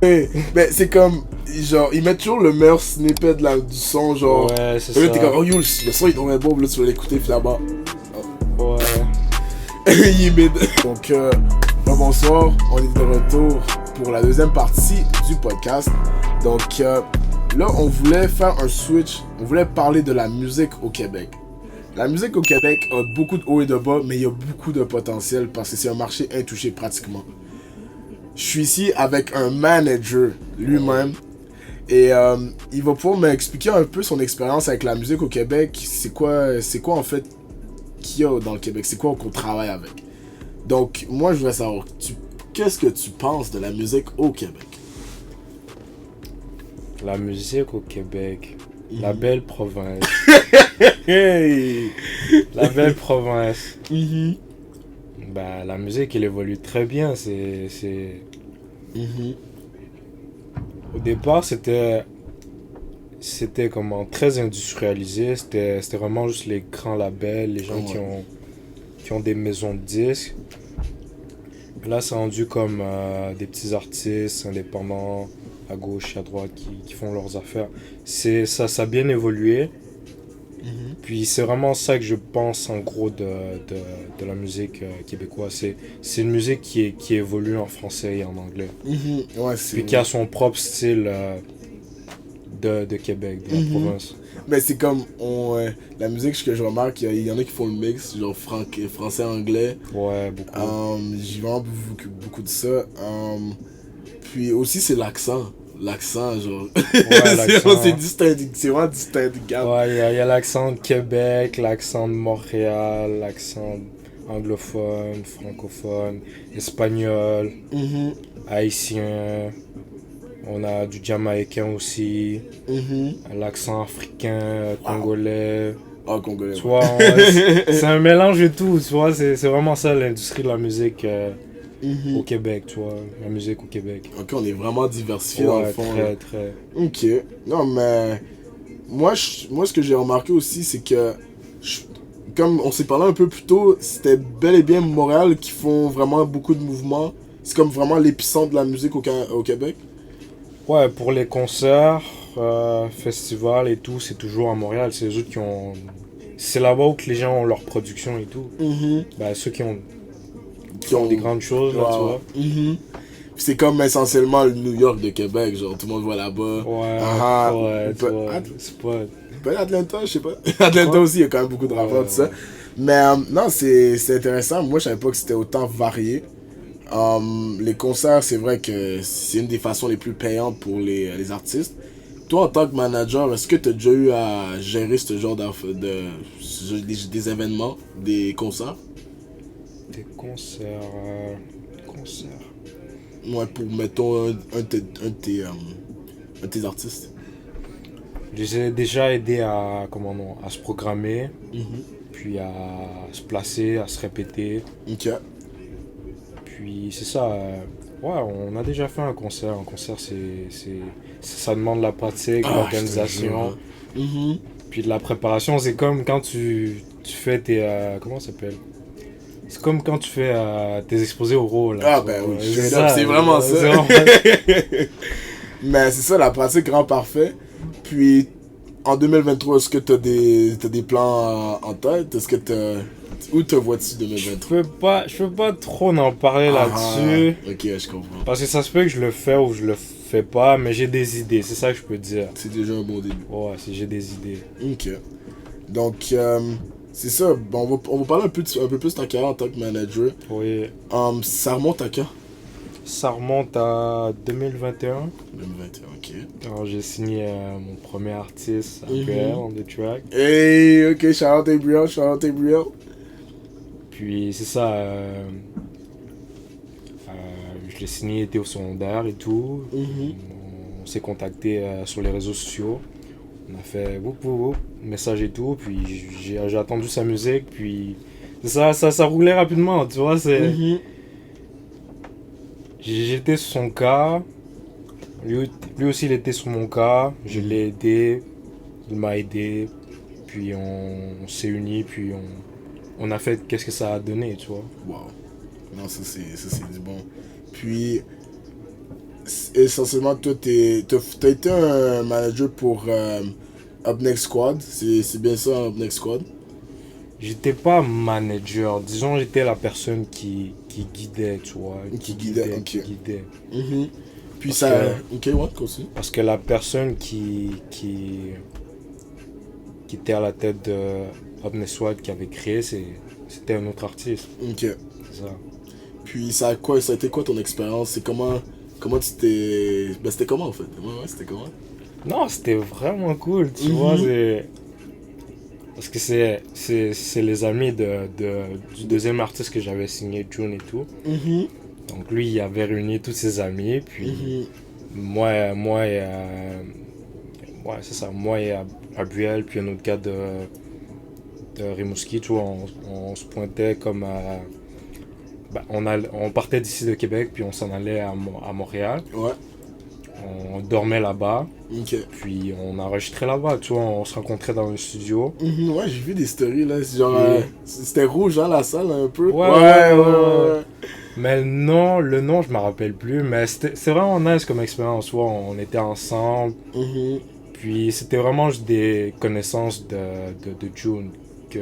Mais c'est comme, genre, ils mettent toujours le meilleur snippet du son, genre. Ouais, c'est Et là, ça. t'es comme, oh yo, le son il est vraiment bon, là, tu vas l'écouter, finalement. Ouais. Il est mid. Donc, bonsoir, on est de retour pour la deuxième partie du podcast. Donc, là, on voulait faire un switch, on voulait parler de la musique au Québec. La musique au Québec a beaucoup de hauts et de bas, mais il y a beaucoup de potentiel parce que c'est un marché intouché pratiquement. Je suis ici avec un manager lui-même et il va pouvoir m'expliquer un peu son expérience avec la musique au Québec. C'est quoi en fait qu'il y a dans le Québec, c'est quoi qu'on travaille avec. Donc moi je voudrais savoir, qu'est-ce que tu penses de la musique au Québec? La musique au Québec. La belle province. Hey! La belle province. Mhm. Bah, la musique, elle évolue très bien. Mhm. Au départ, c'était comment très industrialisé. C'était vraiment juste les grands labels, les gens Ouais. qui ont des maisons de disques. Là, c'est rendu comme des petits artistes indépendants à gauche et à droite qui font leurs affaires. Ça a bien évolué. Mhm. Puis c'est vraiment ça que je pense en gros de la musique québécoise. C'est une musique qui évolue en français et en anglais. Mhm. Ouais, c'est Puis qui a son propre style de Québec, de la Mhm. province. Mais c'est comme la musique, ce que je remarque, il y en a qui font le mix, genre français-anglais. Ouais, beaucoup. J'ai vraiment beaucoup de ça. Puis aussi, c'est l'accent. L'accent, genre. Ouais, l'accent. C'est vraiment distinguable. Ouais, il y a l'accent de Québec, l'accent de Montréal, l'accent anglophone, francophone, espagnol, Mhm. haïtien. On a du jamaïcain aussi, Mhm. l'accent africain, Wow. congolais. Ah, congolais, Tu ouais. vois, c'est un mélange de tout, tu vois. C'est vraiment ça l'industrie de la musique au Mhm. Québec, tu vois. La musique au Québec. Ok, on est vraiment diversifié dans le Ouais, fond, là. très, très. Ok. Non, mais moi, ce que j'ai remarqué aussi, c'est que, je- comme on s'est parlé un peu plus tôt, c'était bel et bien Montréal qui font vraiment beaucoup de mouvements. C'est comme vraiment l'épicentre de la musique au Québec. Ouais, pour les concerts, festivals et tout, c'est toujours à Montréal. C'est eux qui ont. C'est là-bas où que les gens ont leur production et tout. Mhm. Bah, ceux qui Qui font des ont. grandes choses, là, tu Ouais. vois. Mhm. Puis c'est comme essentiellement le New York de Québec, genre tout le monde va là-bas. Ouais, Ah ah. ouais, tu vois. C'est pas. Peut-être Atlanta, je sais pas. Atlanta Quoi? aussi, il y a quand même beaucoup de rappeurs, tout ça. Ouais. Mais non, c'est intéressant. Moi, je savais pas que c'était autant varié. Les concerts, c'est vrai que c'est une des façons les plus payantes pour les artistes. Toi, en tant que manager, est-ce que tu as déjà eu à gérer ce genre des événements, des concerts? Des concerts. Concerts. Ouais, pour, mettons, un de tes artistes. Je les ai déjà aidés à, comment non, à se programmer, Mhm. puis à se placer, à se répéter. Ok. Puis c'est ça. Ouais, on a déjà fait un concert. Un concert, ça demande de la pratique, de Ah, je te jure. l'organisation, Hein. Mhm. puis de la préparation. C'est comme quand tu fais tes. Comment ça s'appelle? C'est comme quand tu fais tes exposés oraux, là. Ah, Tu ben vois, oui, ouais, straight up, c'est vraiment ça. c'est vraiment- Mais c'est ça, la pratique rend parfait. Puis, en 2023, est-ce que t'as des plans en tête? Est-ce que t'as... Où te vois-tu Je 2023? peux pas trop en parler Ah, là-dessus. ok, je comprends. Parce que ça se peut que je le fais ou je le fais pas, mais j'ai des idées, c'est ça que je peux dire. C'est déjà un bon début. Ouais, si j'ai des idées. Ok. Donc, c'est ça. Bon, on va parler un peu plus de ta carrière en tant que manager. Oui, Ça remonte à quand? ça remonte à 2021. 2021, ok. Alors j'ai signé mon premier artiste, Mhm. APR, on the track. Hey, ok, shout out Gabriel, shout out Gabriel. Puis c'est ça, je l'ai signé, il était au secondaire et tout. Mhm. On s'est contacté sur les réseaux sociaux. On a fait whoop, whoop, whoop, message et tout. Puis j'ai attendu sa musique. Puis ça roulait rapidement, tu vois. Mhm. J'étais sur son cas. Lui aussi, il était sur mon cas. Je l'ai aidé. Il m'a aidé. Puis on s'est unis. Puis on a fait qu'est-ce que ça a donné, tu vois. Wow. Non, ça c'est du bon. Puis, essentiellement, toi, t'as été un manager pour Up Next Squad. C'est bien ça, Up Next Squad? J'étais pas manager, disons j'étais la personne qui guidait, tu vois. Qui guidait, ok. Qui guidait. Mhm. Puis Parce ça... Ok, ouais, continue. Parce que la personne qui était à la tête de Upneswad qui avait créé, c'était un autre artiste. Ok. C'est ça. Puis ça a été quoi ton expérience? C'est comment tu t'es... Ben c'était comment en fait? Ouais, c'était comment? Non, c'était vraiment cool, tu vois. Parce que c'est les amis du deuxième artiste que j'avais signé, June et tout. Mhm. Donc lui, il avait réuni tous ses amis, puis Mhm. moi et... ouais, c'est ça. Moi et Abuel, puis un autre gars de Rimouski, tu vois, on se pointait comme on partait d'ici de Québec, puis on s'en allait à Montréal. Ouais. On dormait là-bas, Ok. puis on enregistrait là-bas, tu vois, on se rencontrait dans le studio. Mhm, ouais, j'ai vu des stories là. C'est genre, c'était rouge, hein, la salle, un peu. Ouais. Mais le nom, je me rappelle plus, mais c'est vraiment nice comme expérience, tu vois, on était ensemble. Mhm. Puis c'était vraiment juste des connaissances de June que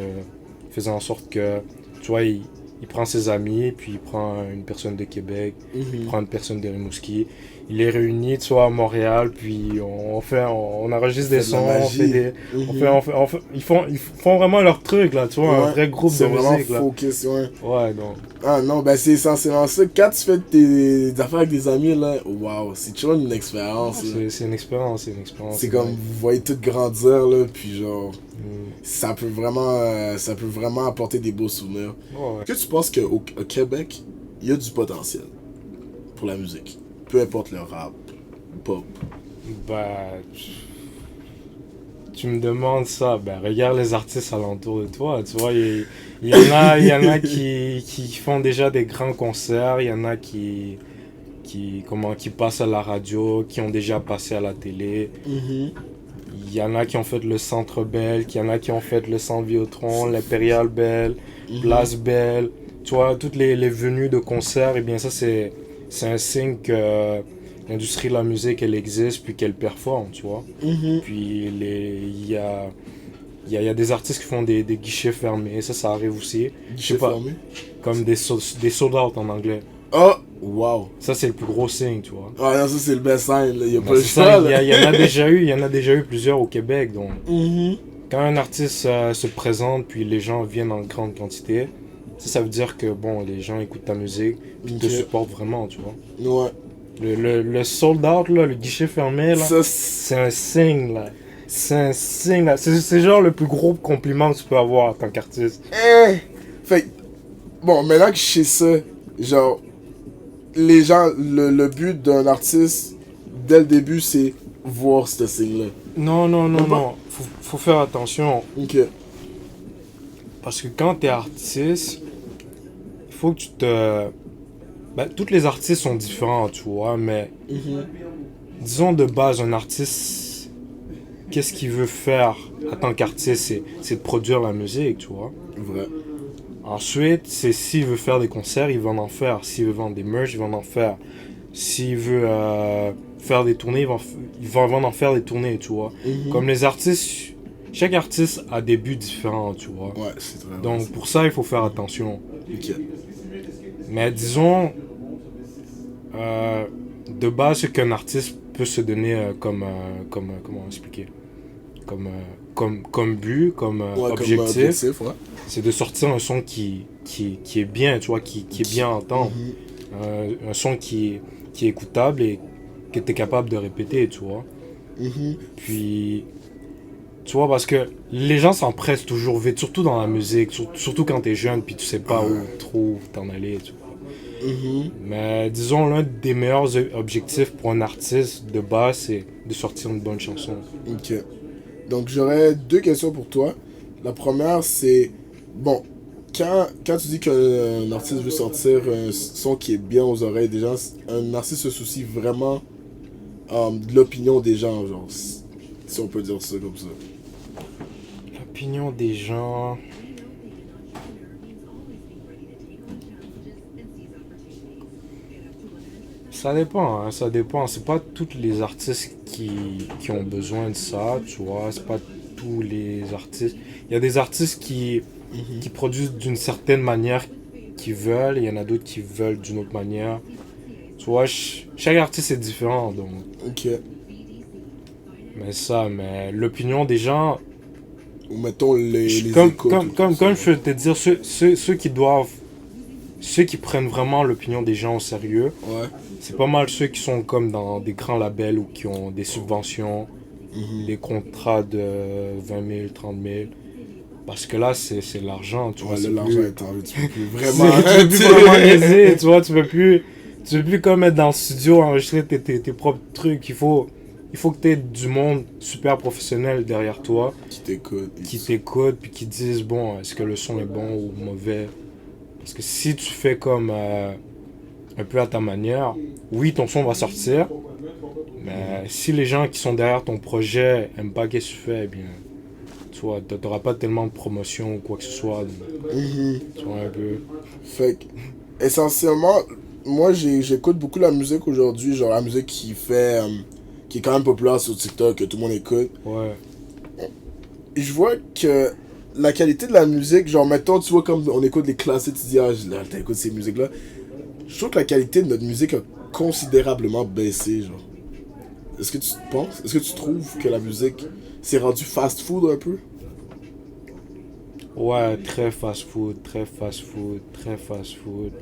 faisait en sorte que, tu vois, il prend ses amis, puis il prend une personne de Québec, il prend une personne de Rimouski, il les réunit, tu vois, à Montréal, puis on enregistre des sons, on fait des, ils font vraiment leur truc là, tu vois, un vrai groupe de musique là. Focus, ouais. Ouais, donc. Ah non, ben c'est essentiellement ça. Quand tu fais des affaires avec des amis là, waouh, c'est toujours une expérience. C'est une expérience, C'est comme vous voyez tout grandir là, puis genre ça peut vraiment apporter des beaux souvenirs. Ouais. Est-ce que tu penses qu'au Québec, il y a du potentiel pour la musique? Peu importe le rap, pop. Bah, tu me demandes ça, ben regarde les artistes alentour de toi, tu vois, il y en a qui font déjà des grands concerts, il y en a qui passent à la radio, qui ont déjà passé à la télé. Il y en a qui ont fait le Centre Bell, il y en a qui ont fait le Centre Vidéotron, l'Impérial Bell, Place Bell. Tu vois, toutes les venues de concerts, et bien ça c'est un signe que l'industrie de la musique elle existe puis qu'elle performe, tu vois. Puis il y a des artistes qui font des guichets fermés, ça arrive aussi. Guichets fermés? Comme des sold out en anglais. Oh, wow. Ça c'est le plus gros signe, tu vois. Ah non, ça c'est le best sign, là. Il y a pas le choix. Il y en a déjà eu plusieurs au Québec, donc. Quand un artiste se présente puis les gens viennent en grande quantité, ça veut dire que bon, les gens écoutent ta musique puis te supportent vraiment, tu vois. Ouais. Le sold out là, le guichet fermé là, c'est un signe là. C'est un signe là. C'est genre le plus gros compliment que tu peux avoir en tant qu'artiste. Fait bon, maintenant que je sais ça, genre les gens, le but d'un artiste dès le début c'est voir ce signe là. Non. Faut faire attention. Ok. Parce que quand t'es artiste, il faut que tu te... Ben, tous les artistes sont différents, tu vois, mais disons de base, un artiste, qu'est-ce qu'il veut faire en tant qu'artiste, c'est de produire la musique, tu vois. Vrai. Ensuite, c'est s'il veut faire des concerts, il va en faire. S'il veut vendre des merch, il va en faire. S'il veut faire des tournées, il va en faire des tournées, tu vois. Comme les artistes, chaque artiste a des buts différents, tu vois. Ouais, c'est très Donc vrai. pour ça, il faut faire attention. Ok. Mais disons, de base, ce qu'un artiste peut se donner comment expliquer, comme but, comme objectif, Ouais. c'est de sortir un son qui est bien, tu vois, qui est bien à entendre. Un son qui est écoutable et que tu es capable de répéter, tu vois. Puis, tu vois, parce que les gens s'empressent toujours vite, surtout dans la musique, surtout quand tu es jeune, puis tu sais pas où trop t'en aller, tu vois. Mais disons, l'un des meilleurs objectifs pour un artiste de base, c'est de sortir une bonne chanson. Ok. Donc j'aurais deux questions pour toi. La première, c'est... Bon, quand tu dis qu'un artiste veut sortir un son qui est bien aux oreilles des gens, un artiste se soucie vraiment de l'opinion des gens, genre, si on peut dire ça comme ça. L'opinion des gens... Ça dépend, hein, ça dépend. C'est pas tous les artistes qui ont besoin de ça, tu vois. C'est pas tous les artistes. Il y a des artistes qui produisent d'une certaine manière qui veulent, et il y en a d'autres qui veulent d'une autre manière. Tu vois, chaque artiste est différent, donc. Ok. Mais l'opinion des gens. Ou mettons les Comme écoutes. je veux te dire, ceux qui prennent vraiment l'opinion des gens au sérieux, Ouais. c'est pas mal ceux qui sont comme dans des grands labels ou qui ont des subventions, des contrats de 20 000, 30 000. Parce que là, c'est l'argent, tu vois. Ouais, c'est l'argent plus... est en tu peux plus vraiment. Tu peux plus vraiment niaiser, tu vois. Tu peux plus comme être dans le studio, enregistrer tes propres trucs. Il faut que tu aies du monde super professionnel derrière toi. Qui t'écoute, puis qui disent, bon, est-ce que le son est bon ou mauvais. Parce que si tu fais comme un peu à ta manière, oui, ton son va sortir. Mais si les gens qui sont derrière ton projet aiment pas ce que tu fais, eh bien, tu vois, t'auras pas tellement de promotion ou quoi que ce soit. Tu vois, un peu. Fait que, essentiellement, moi j'écoute beaucoup la musique aujourd'hui, genre la musique qui est quand même populaire sur TikTok, que tout le monde écoute. Ouais. Et je vois que la qualité de la musique, genre mettons, tu vois, comme on écoute les classiques, tu dis, ah, t'écoutes ces musiques-là. Je trouve que la qualité de notre musique a considérablement baissé, genre. Est-ce que tu penses? Est-ce que tu trouves que la musique s'est rendue fast-food un peu? Ouais, très fast-food, très fast-food, très fast-food.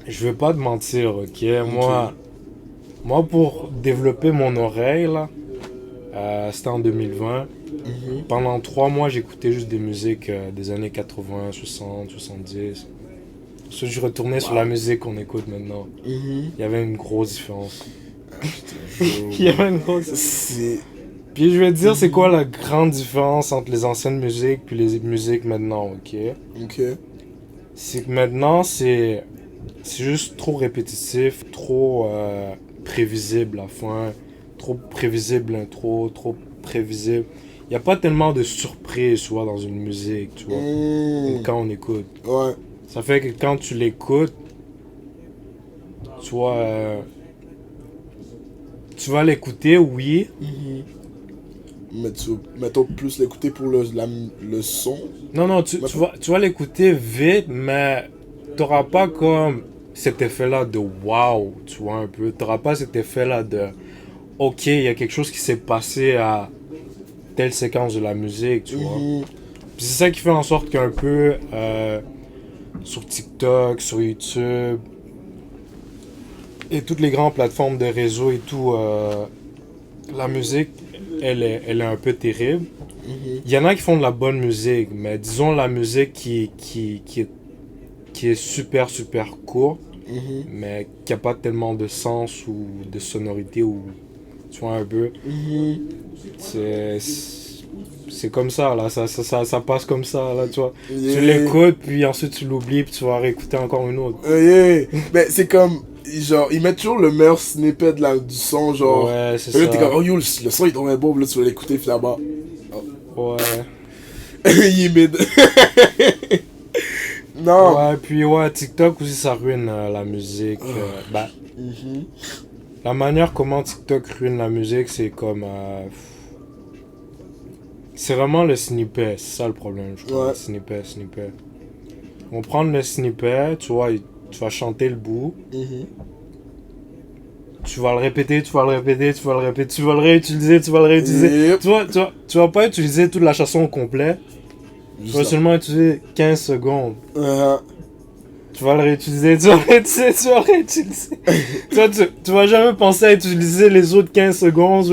Je vais pas te mentir, ok? Moi, pour développer mon oreille, là, c'était en 2020. Pendant 3 mois, j'écoutais juste des musiques des années 80, 60, 70. Ensuite, je retournais sur la musique qu'on écoute maintenant. Il y avait une grosse différence. Il y avait une grosse différence. Puis je vais te dire, c'est quoi la grande différence entre les anciennes musiques puis les musiques maintenant, ok? Ok. C'est que maintenant, c'est juste trop répétitif, trop prévisible à la fin. Trop prévisible, hein, trop prévisible. Il n'y a pas tellement de surprises, tu vois, dans une musique, tu vois, quand on écoute. Ouais. Ça fait que quand tu l'écoutes, tu vois, tu vas l'écouter, oui. Mais tu veux, mettons, plus l'écouter pour le son. Non, tu vas l'écouter vite, mais t'auras pas comme cet effet-là de wow, tu vois, un peu. T'auras pas cet effet-là de ok, il y a quelque chose qui s'est passé à telle séquence de la musique, tu vois. Puis c'est ça qui fait en sorte qu'un peu sur TikTok, sur YouTube et toutes les grandes plateformes de réseau et tout, la musique, elle est un peu terrible. Il y en a qui font de la bonne musique, mais disons la musique qui est super super courte, mais qui a pas tellement de sens ou de sonorité ou tu vois un peu. C'est comme ça là, ça passe comme ça là, tu vois. Tu l'écoutes puis ensuite tu l'oublies puis tu vas réécouter encore une autre. Mais c'est comme genre ils mettent toujours le meilleur snippet du son, genre. Ouais, c'est là, ça. t'es comme, oh yo, le son il est tombé beau, là tu vas l'écouter finalement. Ouais. Il est mid. Non. Ouais, puis ouais, TikTok aussi ça ruine la musique. La manière comment TikTok ruine la musique, c'est comme c'est vraiment le snippet, c'est ça le problème, je crois. Ouais. Snippet. On prend le snippet, tu vois, tu vas chanter le bout. Tu vas le répéter, tu vas le réutiliser. Yep. Tu vas pas utiliser toute la chanson au complet. Tu vas seulement utiliser 15 secondes. Tu vas le réutiliser. Tu vas jamais penser à utiliser les autres 15 secondes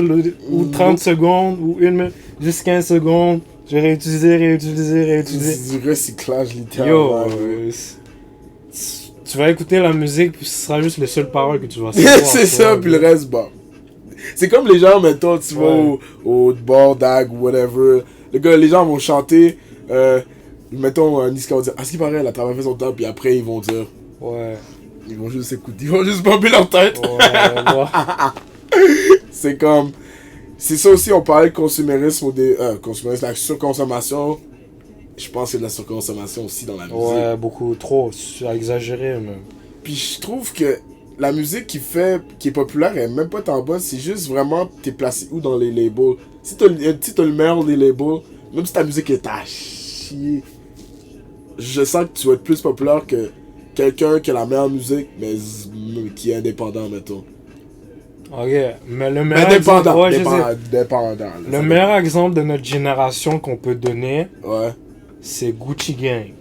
ou 30 secondes ou une minute. Juste 15 secondes. Je vais réutiliser. C'est du recyclage littéralement. Yo, tu vas écouter la musique, puis ce sera juste les seules paroles que tu vas savoir. C'est ça, puis le reste, bah. C'est comme les gens, mettons, tu vas au bord d'ag ou whatever. Les gens vont chanter, mettons, Niska va dire, à ce qui paraît, elle a travaillé son temps, puis après, ils vont dire. Ouais. Ils vont juste écouter, ils vont juste bomber leur tête. C'est comme. C'est ça aussi, on parlait de consumérisme, consumérisme, la surconsommation. Je pense que c'est de la surconsommation aussi dans la musique. Ouais, beaucoup trop, exagéré même. Puis je trouve que la musique qui est populaire, elle est même pas tant bonne. C'est juste vraiment, t'es placé où dans les labels. Si t'as le meilleur des labels, même si ta musique est à chier, je sens que tu vas être plus populaire que quelqu'un qui a la meilleure musique, mais qui est indépendant, mettons. Ok, mais le Mais meilleur exemple, dépendant, ouais, je sais. dépendant. Là, Le meilleur exemple de notre génération qu'on peut donner, Ouais. c'est Gucci Gang.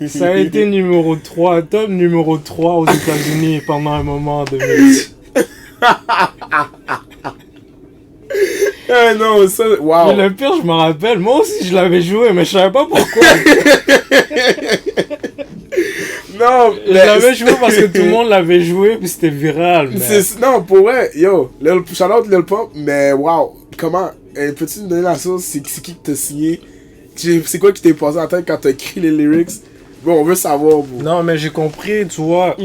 Ça a été numéro 3, top numéro 3 aux États-Unis pendant un moment en 2010. Non, ça, wow. Et le pire, je me rappelle, moi aussi je l'avais joué, mais je savais pas pourquoi. Non, Je l'avais joué parce que tout le monde l'avait joué, puis c'était viral. Mais... Non, pour vrai, yo, shout-out Lil Pump, mais wow, comment, peux-tu nous donner la source, c'est qui t'a signé? C'est quoi qui t'est passé en tête quand t'as écrit les lyrics? Bon, on veut savoir, bro. Non, mais j'ai compris, tu vois,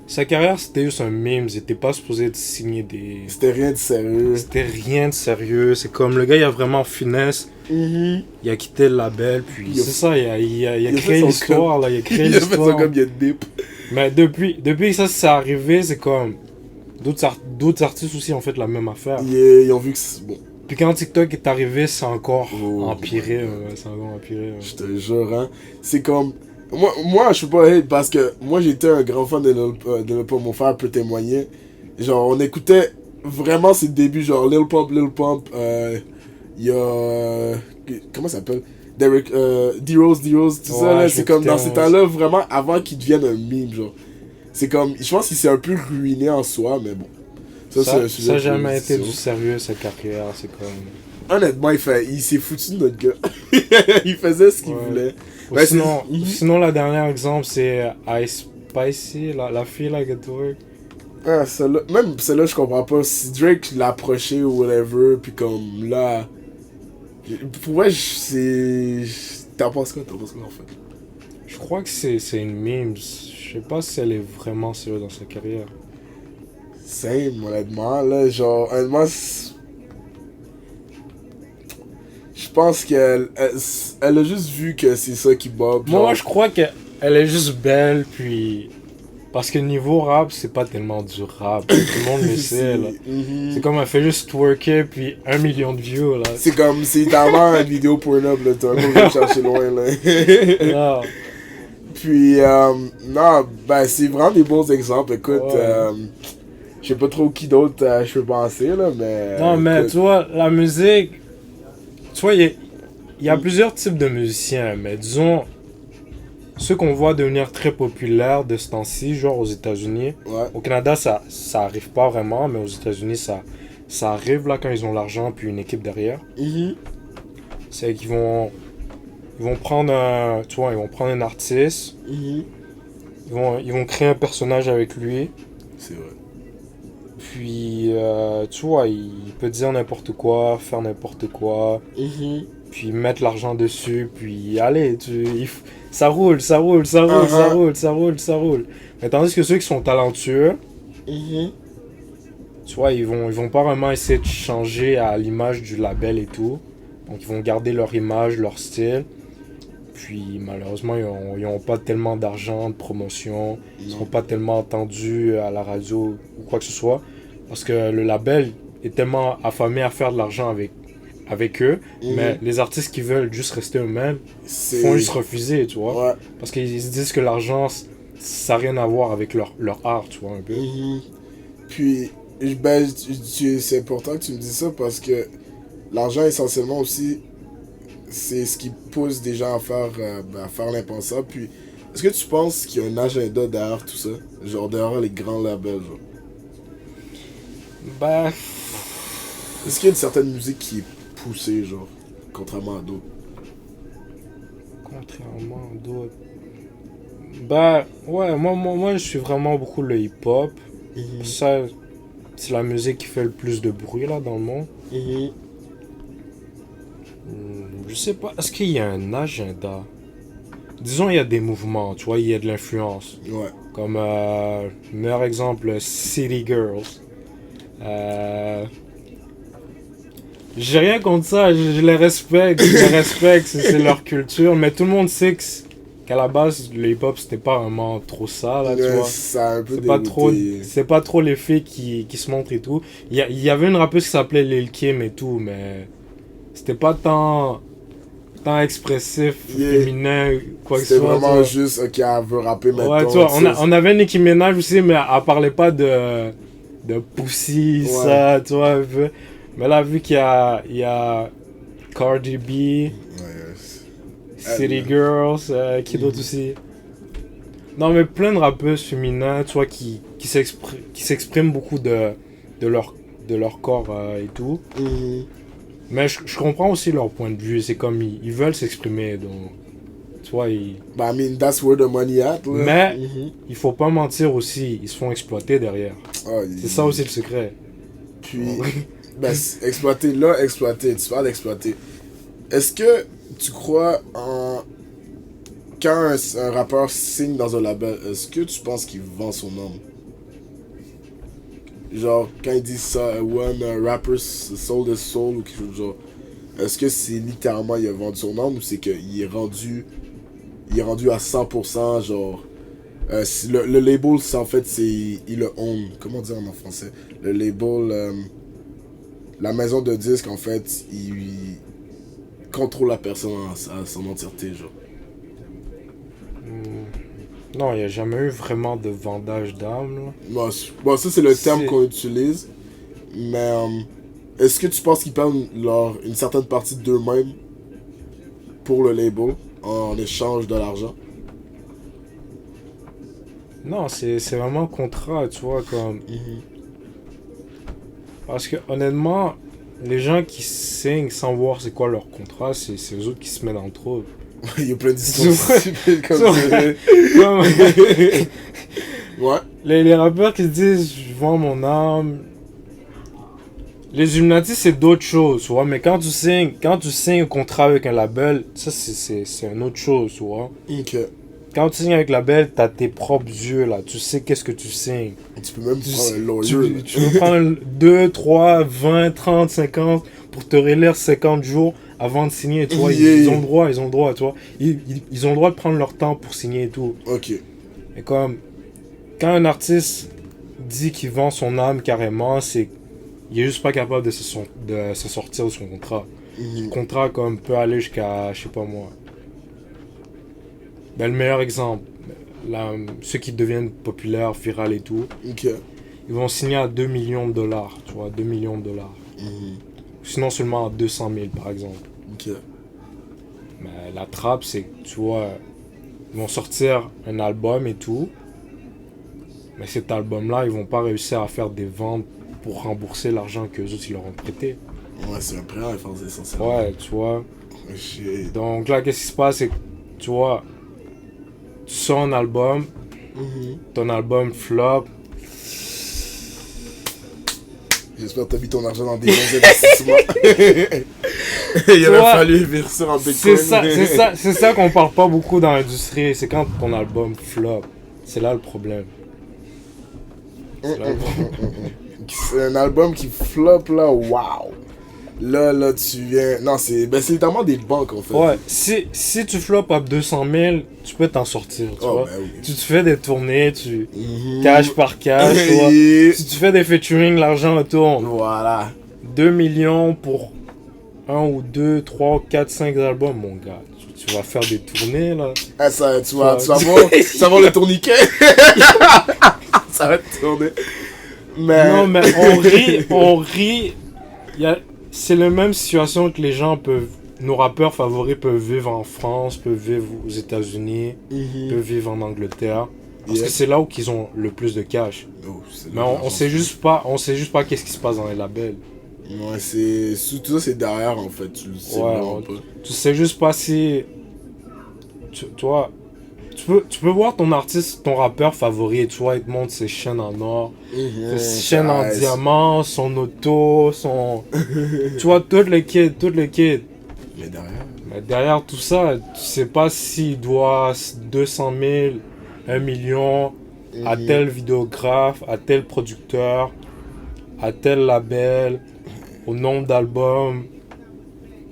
sa carrière c'était juste un meme, il était pas supposé de signer des... C'était rien de sérieux. C'était rien de sérieux, c'est comme le gars il a vraiment finesse, il a quitté le label, puis c'est ça, il a créé l'histoire, là, il a créé Il a fait ça l'histoire. comme il y a dip. Mais depuis que ça s'est arrivé, c'est comme... D'autres artistes aussi ont fait la même affaire. Ils ont vu que c'est bon. Puis quand TikTok est arrivé, c'est encore Oh, empiré, ouais. c'est encore empiré. Ouais. Je te jure, hein. C'est comme. Moi je suis pas hate parce que moi j'étais un grand fan de Lil Pump. Mon frère peut témoigner. Genre, on écoutait vraiment ses débuts, genre Lil Pump. Il y a. Comment ça s'appelle? Derek. D-Rose, tout ça, Ouais, là. je C'est comme dans l'écoutais, ces temps-là, vraiment avant qu'il devienne un meme, genre. C'est comme. Je pense qu'il s'est un peu ruiné en soi, mais bon. Ça un sujet n'a jamais pour été du discussion. sérieux, sa carrière, c'est comme... Honnêtement, il s'est foutu de notre gars. Il faisait ce qu'il Ouais. voulait. Ou Ouais, sinon, la dernière exemple, c'est Ice Spicy, la fille là, Get to Work. Ah, même celle-là, je comprends pas. Si Drake l'a approché ou whatever, puis comme là. Pour moi, c'est. T'en penses quoi en fait? Je crois que c'est une meme. Je sais pas si elle est vraiment sérieuse dans sa carrière. Same, honnêtement. Là, genre, honnêtement, je pense elle a juste vu que c'est ça qui bob. Moi, je crois qu'elle est juste belle, puis... Parce que niveau rap, c'est pas tellement du rap. Tout le monde le sait, là. C'est comme elle fait juste twerker, puis 1 million de views, là. C'est comme, c'est tellement une vidéo porn-up, là. T'as un peu chercher loin, là. Non. Puis, non, ben, c'est vraiment des bons exemples. Écoute, Ouais. je sais pas trop qui d'autre je peux penser, là, mais. Non, mais écoute, tu vois, la musique... Tu vois, il y a plusieurs types de musiciens, mais disons... Ceux qu'on voit devenir très populaires de ce temps-ci, genre aux États-Unis. Ouais. Au Canada, ça arrive pas vraiment, mais aux États-Unis, ça arrive là quand ils ont l'argent puis une équipe derrière. C'est qu'ils vont prendre un artiste, ils vont créer un personnage avec lui, C'est vrai. puis tu vois, il peut dire n'importe quoi, faire n'importe quoi, puis mettre l'argent dessus, puis allez, ça roule. Mais tandis que ceux qui sont talentueux, tu vois, ils vont pas vraiment essayer de changer à l'image du label et tout. Donc ils vont garder leur image, leur style. Puis malheureusement, ils ont pas tellement d'argent, de promotion. Ils seront pas tellement entendus à la radio ou quoi que ce soit. Parce que le label est tellement affamé à faire de l'argent avec eux. Mais les artistes qui veulent juste rester eux-mêmes font juste refuser, tu vois. Ouais. Parce qu'ils se disent que l'argent, ça n'a rien à voir avec leur art, tu vois, un peu. Puis, ben, c'est important que tu me dises ça parce que l'argent, essentiellement aussi, c'est ce qui pousse des gens à faire l'impensable. Puis, est-ce que tu penses qu'il y a un agenda derrière tout ça? Genre, derrière les grands labels, genre. Bah, Est-ce qu'il y a une certaine musique qui est poussée, genre, contrairement à d'autres? contrairement à d'autres. Bah, ouais, moi, je suis vraiment beaucoup le hip-hop. Ça, c'est la musique qui fait le plus de bruit, là, dans le monde. Je sais pas, est-ce qu'il y a un agenda? Disons, il y a des mouvements, tu vois, il y a de l'influence. Ouais. Comme, meilleur exemple, City Girls. J'ai rien contre ça, je les respecte, c'est leur culture, mais tout le monde sait qu'à la base, le hip-hop, c'était pas vraiment trop ça, là, tu vois. Ça a un peu C'est pas trop les filles qui se montrent et tout. Il y avait une rappeuse qui s'appelait Lil Kim et tout, mais c'était pas tant expressif, féminin, quoi que ce soit. C'était vraiment juste, ok, elle veut rapper maintenant. Ouais, tu vois, on avait Nicki Minaj aussi, mais elle parlait pas de pussy, ça, tu vois, un peu. Mais là, vu qu'il y a Cardi B, City Girls, qui d'autre aussi. Non, mais plein de rappeuses féminins, tu vois, qui s'expriment beaucoup de leur corps et tout. Mais je comprends aussi leur point de vue. C'est comme ils veulent s'exprimer, donc tu vois, Bah, I mean, that's where the money at. Là. Mais il faut pas mentir aussi, ils se font exploiter derrière. C'est ça aussi le secret. Puis, ben, exploiter, tu parles d'exploiter. Est-ce que tu crois quand un rappeur signe dans un label, est-ce que tu penses qu'il vend son âme? Genre, quand ils disent ça, when a rapper sold his soul ou quelque chose genre, est-ce que c'est littéralement il a vendu son âme ou c'est qu'il est rendu à 100%, genre, le label, c'est en fait, il le own, comment dire en français? Le label, la maison de disques, en fait, il contrôle la personne à son entièreté, genre. Non, il n'y a jamais eu vraiment de vendage d'âme. Bon, ça, c'est le terme qu'on utilise. Mais est-ce que tu penses qu'ils prennent une certaine partie d'eux-mêmes pour le label en échange de l'argent? Non, c'est vraiment un contrat, tu vois, comme... Parce que, honnêtement, les gens qui signent sans voir c'est quoi leur contrat, c'est eux autres qui se mettent entre eux. Il y a plein d'histoires comme ça. Ouais. Les rappeurs qui se disent je vends mon âme. Les Illuminati c'est d'autres choses, tu vois, mais quand tu signes un contrat avec un label, ça c'est une autre chose, tu vois. Ok. Quand tu signes avec le label, t'as tes propres yeux là, tu sais qu'est-ce que tu signes. Tu peux même prendre un lawyer. Tu peux prendre 2, 3, 20, 30, 50 pour te relire 50 jours avant de signer, tu vois. Ils ont le droit, tu vois. Ils ont le droit de prendre leur temps pour signer et tout. Ok. Mais comme, quand un artiste dit qu'il vend son âme carrément, c'est qu'il est juste pas capable de se sortir de son contrat. Le contrat, comme, peut aller jusqu'à, je sais pas moi. Ben, le meilleur exemple, ceux qui deviennent populaires, virales et tout, Ok. ils vont signer à 2 millions de dollars, tu vois, 2 millions de dollars. Sinon seulement à 200 000 par exemple. Ok. Mais la trappe, c'est que, tu vois, ils vont sortir un album et tout, mais cet album-là, ils vont pas réussir à faire des ventes pour rembourser l'argent qu'eux autres ils leur ont prêté. Ouais, c'est un prêt à faire essentiellement. Ouais, tu vois. Shit. Donc là, qu'est-ce qui se passe, c'est que, tu vois, tu sors un album, ton album flop. J'espère que t'as mis ton argent dans des bons investissements. Il aurait fallu investir en Bitcoin. C'est ça qu'on parle pas beaucoup dans l'industrie. C'est quand ton album flop. C'est là le problème. C'est un album qui flop là, waouh. Là, tu viens. Non, c'est littéralement des banques en fait. Ouais, si tu flops à 200 000, tu peux t'en sortir. Tu vois? Ben oui. Tu te fais des tournées, cash par cash. Tu vois? Si tu fais des featuring, l'argent retourne. Voilà. 2 millions pour 1 ou 2, 3, 4, 5 albums, mon gars. Tu vas faire des tournées là. Ah, tu vas voir le tourniquet. Ça va te tourner. Mais... Non, mais on rit. C'est la même situation que les gens peuvent. Nos rappeurs favoris peuvent vivre en France, peuvent vivre aux États-Unis, peuvent vivre en Angleterre. Parce que c'est là où ils ont le plus de cash. Mais on sait juste pas qu'est-ce qui se passe dans les labels. Ouais, tout ça c'est derrière en fait. Tu le sais vraiment pas. Tu sais juste pas si. Tu vois. Tu peux voir ton artiste, ton rappeur favori, et tu vois, il te montre ses chaînes en or, ses chaînes en diamant, son auto, tu vois, toutes les kits. Mais derrière tout ça, tu sais pas s'il doit 200 000, 1 million à tel vidéographe, à tel producteur, à tel label. au nombre d'albums.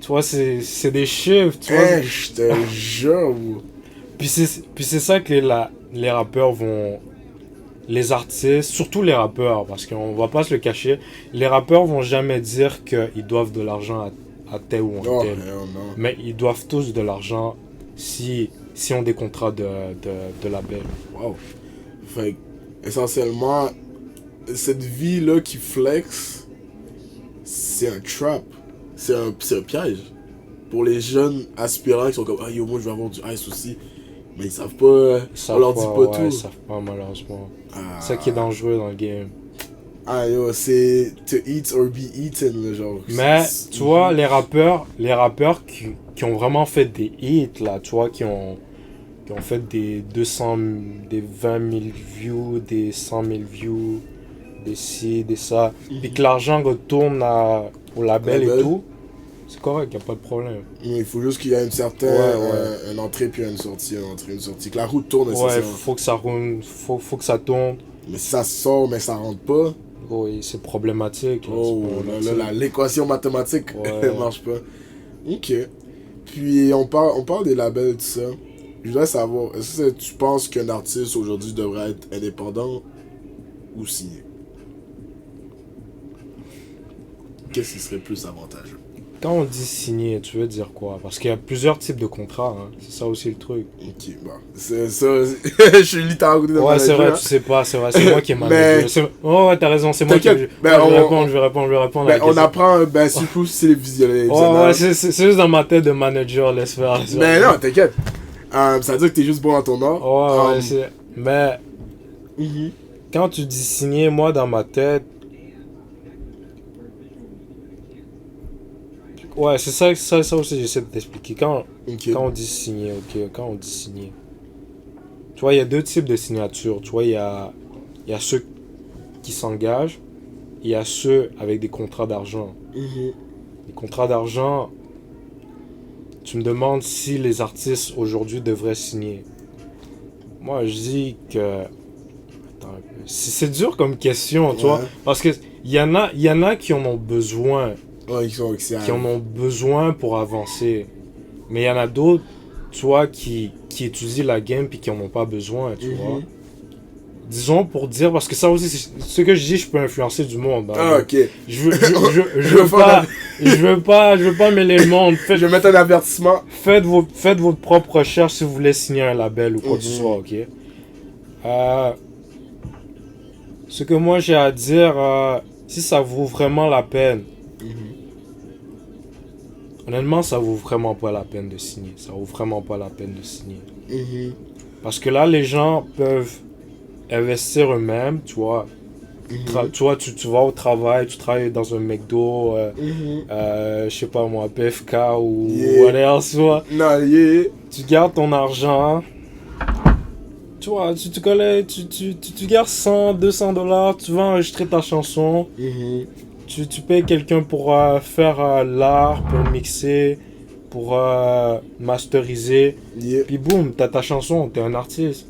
Tu vois, c'est des chiffres, tu vois. Je te jure. Puis c'est ça que les rappeurs vont... Les artistes, surtout les rappeurs, parce qu'on va pas se le cacher, les rappeurs vont jamais dire qu'ils doivent de l'argent à tel ou à tel. Non. Mais ils doivent tous de l'argent si on des contrats de label. Wow. Fait essentiellement, cette vie-là qui flex, c'est un trap. C'est un piège. Pour les jeunes aspirants qui sont comme, ah yo, moi je vais avoir du ice aussi. Mais ils savent pas, on leur dit pas tout. Ils savent pas, malheureusement. C'est ça qui est dangereux dans le game. Ah yo, c'est to eat or be eaten, le genre. Mais, tu vois, les rappeurs qui ont vraiment fait des hits, là, tu vois, qui ont fait des 200, des 20 000 views, des 100 000 views, des ci, des ça, et que l'argent retourne au label et tout, c'est correct, y a pas de problème. Il faut juste qu'il y ait une certaine une entrée puis une sortie, une sortie, que la route tourne. Ouais, faut que ça roule, faut que ça tourne. Mais si ça sort, mais ça rentre pas. Oui, c'est problématique. Là, là, l'équation mathématique ne marche pas. Ok. Puis on parle des labels, tout ça. Je voudrais savoir, est-ce que tu penses qu'un artiste aujourd'hui devrait être indépendant ou signé? Qu'est-ce qui serait plus avantageux? Quand on dit signer, tu veux dire quoi? Parce qu'il y a plusieurs types de contrats, hein. C'est ça aussi le truc. Ok, bon. C'est ça, je suis littéralement à côté de ouais, c'est vrai, tu sais pas, c'est vrai, c'est moi qui ai manager. Oh, ouais, t'as raison, c'est moi qui ai... je vais répondre. Ben, on apprend, surtout si c'est les visionnels. Ouais, c'est juste dans ma tête de manager, laisse faire. Mais non, t'inquiète. Ça veut dire que t'es juste bon dans ton art. Ouais, c'est... Mais... Quand tu dis signer, moi, dans ma tête... Ouais, c'est ça aussi, j'essaie de t'expliquer. Quand on dit signer, quand on dit signer... Tu vois, il y a deux types de signatures. Tu vois, il y a ceux qui s'engagent, il y a ceux avec des contrats d'argent. Les contrats d'argent, tu me demandes si les artistes aujourd'hui devraient signer. Moi, je dis que... Attends, c'est dur comme question, tu vois, parce que il y en a qui en ont besoin. Ouais, qui en ont besoin pour avancer. Mais il y en a d'autres, tu vois, qui étudient la game puis qui en ont pas besoin, tu vois. Disons pour dire, parce que ça aussi, ce que je dis, je peux influencer du monde. Hein. Ah, ok. Je veux pas mêler le monde. Je vais mettre un avertissement. Faites votre propre recherche si vous voulez signer un label ou quoi que ce soit, ok. Ce que moi j'ai à dire, si ça vaut vraiment la peine, honnêtement, ça vaut vraiment pas la peine de signer. Ça vaut vraiment pas la peine de signer. Parce que là, les gens peuvent investir eux-mêmes, tu vois. Tu vois, tu vas au travail, tu travailles dans un McDo, je sais pas moi, PFK ou whatever, tu vois. Tu gardes ton argent. Tu vois, tu gardes 100, 200 $, tu vas enregistrer ta chanson. Tu payes quelqu'un pour faire l'art, pour mixer, pour masteriser. Puis boum, t'as ta chanson, t'es un artiste.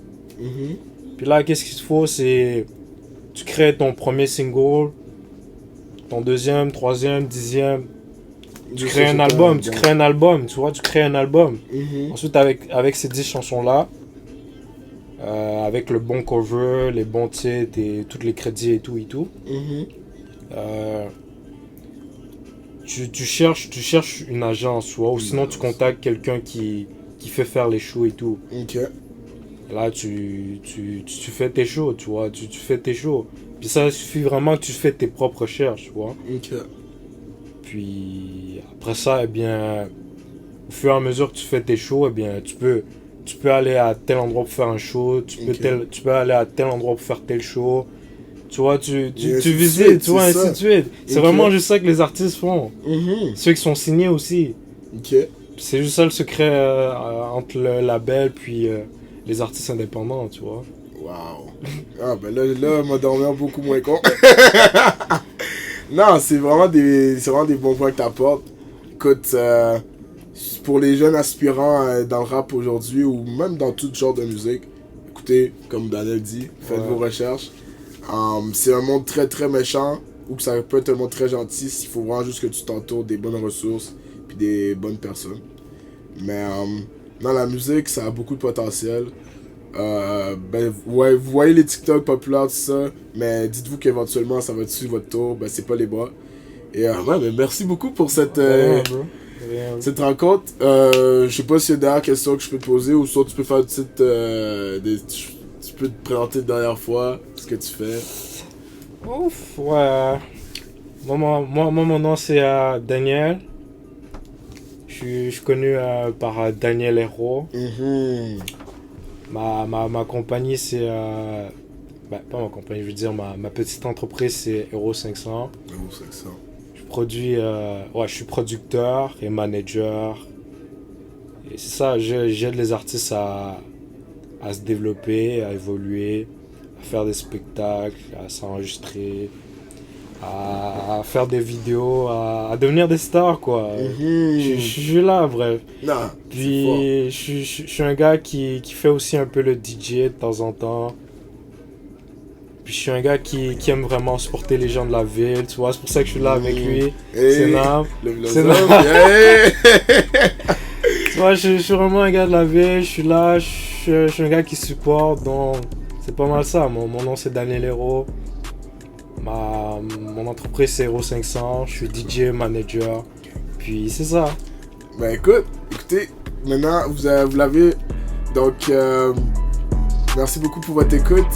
Puis là, qu'est-ce qu'il te faut, c'est... Tu crées ton premier single, ton deuxième, troisième, 10e. Tu crées un album, tu vois, tu crées un album. Ensuite, avec ces 10 chansons-là, avec le bon cover, les bons titres et tous les crédits et tout. Tu cherches une agence, ou sinon tu contactes quelqu'un qui fait faire les shows et tout. Là, tu fais tes shows, tu vois, tu fais tes shows. Puis ça suffit vraiment que tu fais tes propres recherches, tu vois. Puis après ça, eh bien, au fur et à mesure que tu fais tes shows, eh bien, tu peux aller à tel endroit pour faire un show, tu peux aller à tel endroit pour faire tel show. Tu vois, tu visites, tu vois, ainsi de suite. C'est vraiment juste ça que les artistes font. Ceux qui sont signés aussi. C'est juste ça le secret entre le label puis les artistes indépendants, tu vois. Waouh. Ah, ben là, m'a dormi beaucoup moins con. Non, c'est vraiment des bons points que t'apportes. Écoute, pour les jeunes aspirants dans le rap aujourd'hui, ou même dans tout genre de musique, écoutez, comme Daniel dit, faites vos recherches. C'est un monde très très méchant. ou que ça peut être un monde très gentil, il faut vraiment juste que tu t'entoures des bonnes ressources puis des bonnes personnes. Mais dans la musique, ça a beaucoup de potentiel. Ouais, vous voyez les TikTok populaires, tout ça, mais dites-vous qu'éventuellement ça va suivre votre tour, c'est pas les bras. Et ouais, mais merci beaucoup pour cette rencontre. Je sais pas s'il y a dernière question que je peux te poser, ou soit tu peux faire une petite. Tu peux te présenter une dernière fois, ce que tu fais. Ouf, ouais. Mon nom c'est Daniel. Je suis connu par Daniel Hero. Ma compagnie c'est... pas ma compagnie, je veux dire ma petite entreprise c'est Hero 500. Hero 500. Je suis producteur et manager. Et c'est ça, j'aide les artistes à se développer, à évoluer, à faire des spectacles, à s'enregistrer, à faire des vidéos, à devenir des stars, quoi. Je suis là, bref. Non, puis je suis un gars qui fait aussi un peu le DJ de temps en temps. Puis je suis un gars qui aime vraiment supporter les gens de la ville, tu vois, c'est pour ça que je suis là avec lui. C'est Nam. Tu vois, je suis vraiment un gars de la ville, je suis là, je suis un gars qui supporte, donc c'est pas mal ça. Mon nom c'est Daniel Hero. Mon entreprise c'est Hero 500, je suis DJ, manager, puis c'est ça. Écoutez, maintenant vous l'avez, donc merci beaucoup pour votre écoute.